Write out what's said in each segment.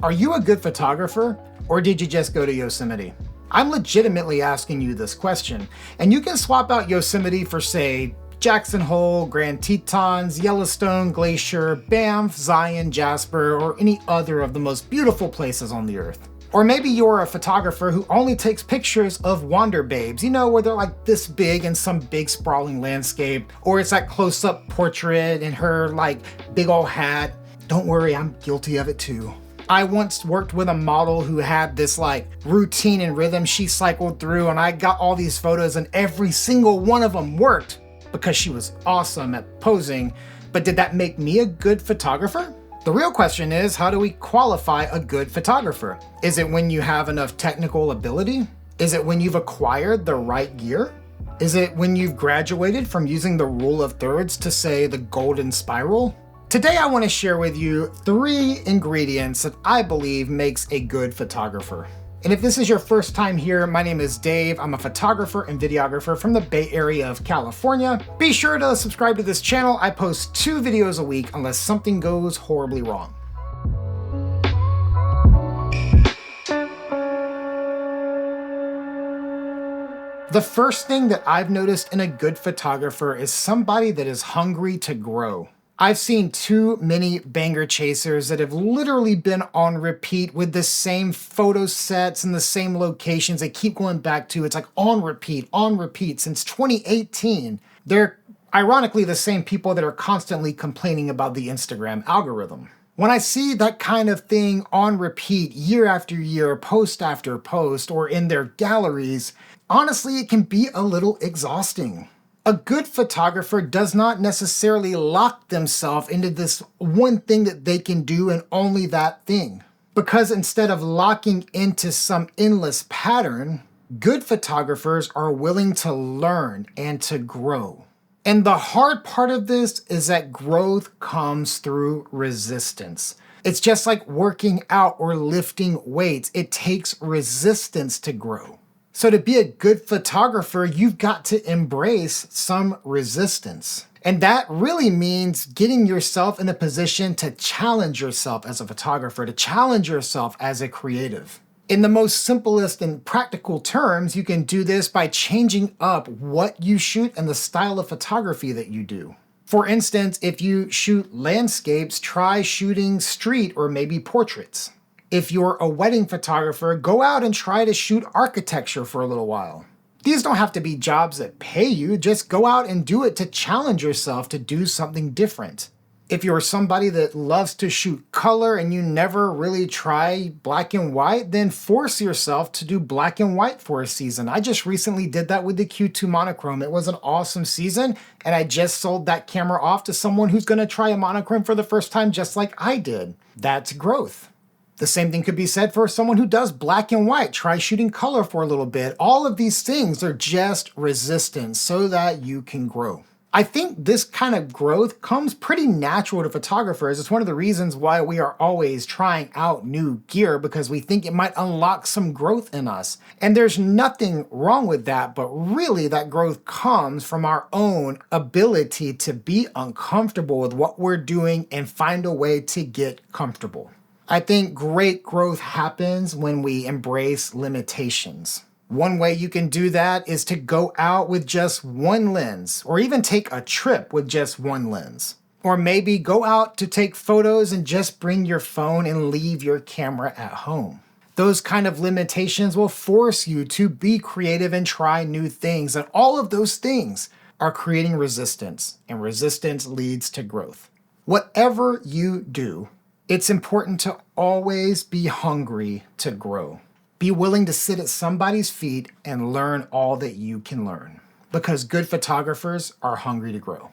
Are you a good photographer, or did you just go to Yosemite? I'm legitimately asking you this question, and you can swap out Yosemite for, say, Jackson Hole, Grand Tetons, Yellowstone, Glacier, Banff, Zion, Jasper, or any other of the most beautiful places on the earth. Or maybe you're a photographer who only takes pictures of wander babes, you know, where they're like this big in some big sprawling landscape, or it's that close-up portrait in her like big old hat. Don't worry, I'm guilty of it too. I once worked with a model who had this like routine and rhythm she cycled through, and I got all these photos and every single one of them worked because she was awesome at posing. But did that make me a good photographer? The real question is, how do we qualify a good photographer? Is it when you have enough technical ability? Is it when you've acquired the right gear? Is it when you've graduated from using the rule of thirds to, say, the golden spiral? Today I want to share with you 3 ingredients that I believe makes a good photographer. And if this is your first time here, my name is Dave. I'm a photographer and videographer from the Bay Area of California. Be sure to subscribe to this channel. I post 2 videos a week unless something goes horribly wrong. The first thing that I've noticed in a good photographer is somebody that is hungry to grow. I've seen too many banger chasers that have literally been on repeat with the same photo sets and the same locations they keep going back to. It's like on repeat since 2018. They're ironically the same people that are constantly complaining about the Instagram algorithm. When I see that kind of thing on repeat year after year, post after post, or in their galleries, honestly, it can be a little exhausting. A good photographer does not necessarily lock themselves into this one thing that they can do and only that thing. Because instead of locking into some endless pattern, good photographers are willing to learn and to grow. And the hard part of this is that growth comes through resistance. It's just like working out or lifting weights. It takes resistance to grow. So to be a good photographer, you've got to embrace some resistance. And that really means getting yourself in a position to challenge yourself as a photographer, to challenge yourself as a creative. In the most simplest and practical terms, you can do this by changing up what you shoot and the style of photography that you do. For instance, if you shoot landscapes, try shooting street or maybe portraits. If you're a wedding photographer, go out and try to shoot architecture for a little while. These don't have to be jobs that pay you, just go out and do it to challenge yourself to do something different. If you're somebody that loves to shoot color and you never really try black and white, then force yourself to do black and white for a season. I just recently did that with the Q2 monochrome. It was an awesome season, and I just sold that camera off to someone who's gonna try a monochrome for the first time just like I did. That's growth. The same thing could be said for someone who does black and white. Try shooting color for a little bit. All of these things are just resistance so that you can grow. I think this kind of growth comes pretty natural to photographers. It's one of the reasons why we are always trying out new gear, because we think it might unlock some growth in us. And there's nothing wrong with that, but really that growth comes from our own ability to be uncomfortable with what we're doing and find a way to get comfortable. I think great growth happens when we embrace limitations. One way you can do that is to go out with just one lens, or even take a trip with just one lens. Or maybe go out to take photos and just bring your phone and leave your camera at home. Those kind of limitations will force you to be creative and try new things. And all of those things are creating resistance, and resistance leads to growth. Whatever you do, it's important to always be hungry to grow. Be willing to sit at somebody's feet and learn all that you can learn, because good photographers are hungry to grow.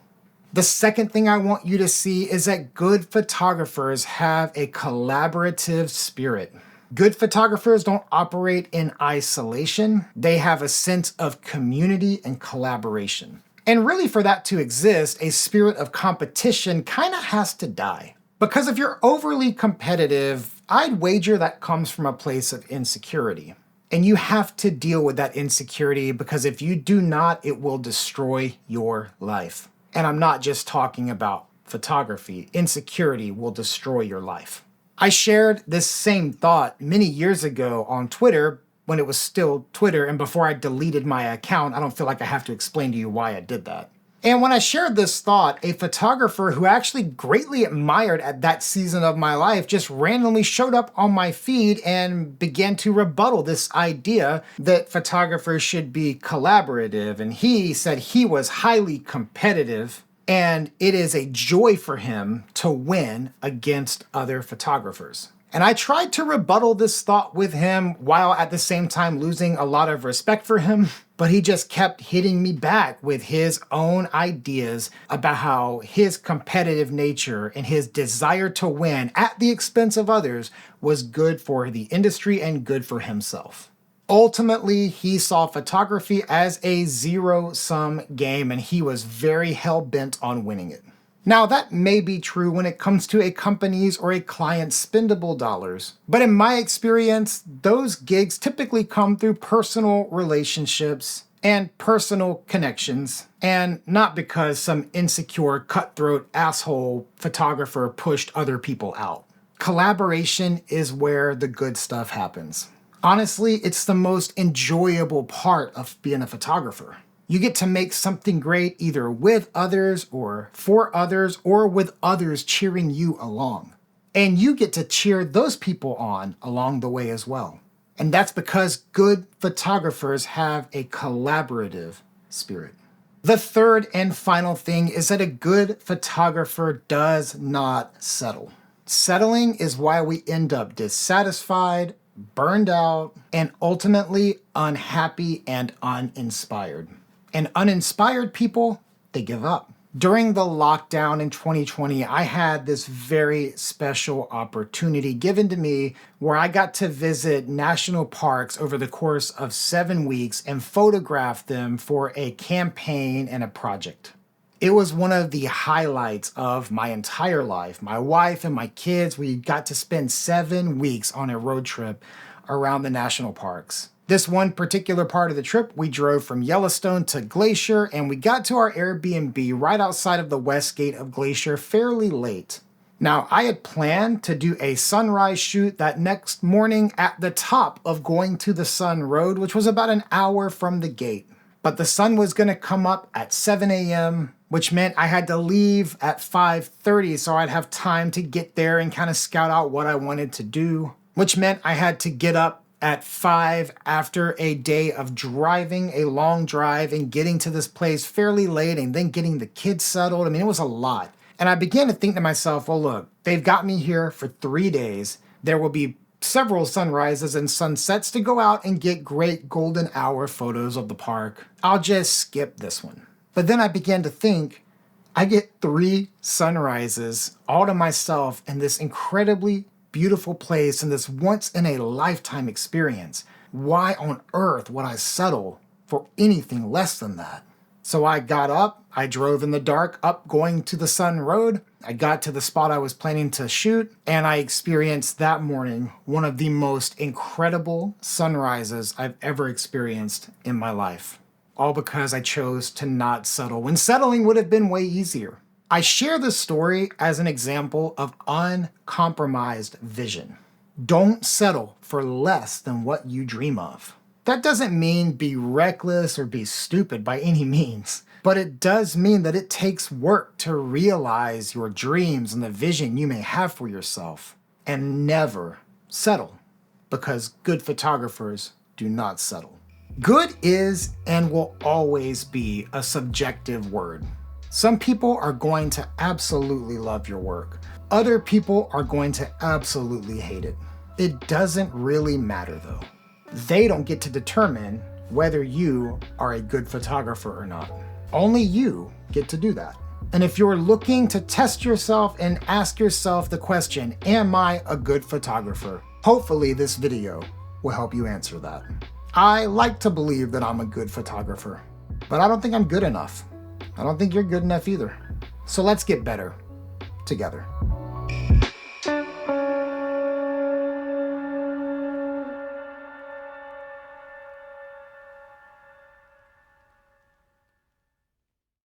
The second thing I want you to see is that good photographers have a collaborative spirit. Good photographers don't operate in isolation. They have a sense of community and collaboration. And really, for that to exist, a spirit of competition kind of has to die. Because if you're overly competitive, I'd wager that comes from a place of insecurity. And you have to deal with that insecurity, because if you do not, it will destroy your life. And I'm not just talking about photography. Insecurity will destroy your life. I shared this same thought many years ago on Twitter when it was still Twitter and before I deleted my account. I don't feel like I have to explain to you why I did that. And when I shared this thought, a photographer who I actually greatly admired at that season of my life just randomly showed up on my feed and began to rebuttal this idea that photographers should be collaborative. And he said he was highly competitive and it is a joy for him to win against other photographers. And I tried to rebuttal this thought with him while at the same time losing a lot of respect for him, but he just kept hitting me back with his own ideas about how his competitive nature and his desire to win at the expense of others was good for the industry and good for himself. Ultimately, he saw photography as a zero-sum game and he was very hell-bent on winning it. Now, that may be true when it comes to a company's or a client's spendable dollars, but in my experience, those gigs typically come through personal relationships and personal connections, and not because some insecure, cutthroat asshole photographer pushed other people out. Collaboration is where the good stuff happens. Honestly, it's the most enjoyable part of being a photographer. You get to make something great either with others or for others or with others cheering you along. And you get to cheer those people on along the way as well. And that's because good photographers have a collaborative spirit. The third and final thing is that a good photographer does not settle. Settling is why we end up dissatisfied, burned out, and ultimately unhappy and uninspired. And uninspired people, they give up. During the lockdown in 2020, I had this very special opportunity given to me where I got to visit national parks over the course of 7 weeks and photograph them for a campaign and a project. It was one of the highlights of my entire life. My wife and my kids, we got to spend 7 weeks on a road trip around the national parks. This one particular part of the trip, we drove from Yellowstone to Glacier, and we got to our Airbnb right outside of the west gate of Glacier fairly late. Now, I had planned to do a sunrise shoot that next morning at the top of Going to the Sun Road, which was about an hour from the gate. But the sun was going to come up at 7 a.m., which meant I had to leave at 5:30 so I'd have time to get there and kind of scout out what I wanted to do, which meant I had to get up at 5 after a day of driving, a long drive, and getting to this place fairly late and then getting the kids settled. I mean, it was a lot. And I began to think to myself, well, look, they've got me here for 3 days. There will be several sunrises and sunsets to go out and get great golden hour photos of the park. I'll just skip this one. But then I began to think, I get 3 sunrises all to myself in this incredibly beautiful place and this once-in-a-lifetime experience. Why on earth would I settle for anything less than that? So I got up, I drove in the dark up Going to the Sun Road. I got to the spot I was planning to shoot, and I experienced that morning one of the most incredible sunrises I've ever experienced in my life. All because I chose to not settle, when settling would have been way easier. I share this story as an example of uncompromised vision. Don't settle for less than what you dream of. That doesn't mean be reckless or be stupid by any means, but it does mean that it takes work to realize your dreams and the vision you may have for yourself. And never settle, because good photographers do not settle. Good is and will always be a subjective word. Some people are going to absolutely love your work. Other people are going to absolutely hate it. It doesn't really matter though. They don't get to determine whether you are a good photographer or not. Only you get to do that. And if you're looking to test yourself and ask yourself the question, am I a good photographer? Hopefully this video will help you answer that. I like to believe that I'm a good photographer, but I don't think I'm good enough. I don't think you're good enough either. So let's get better together.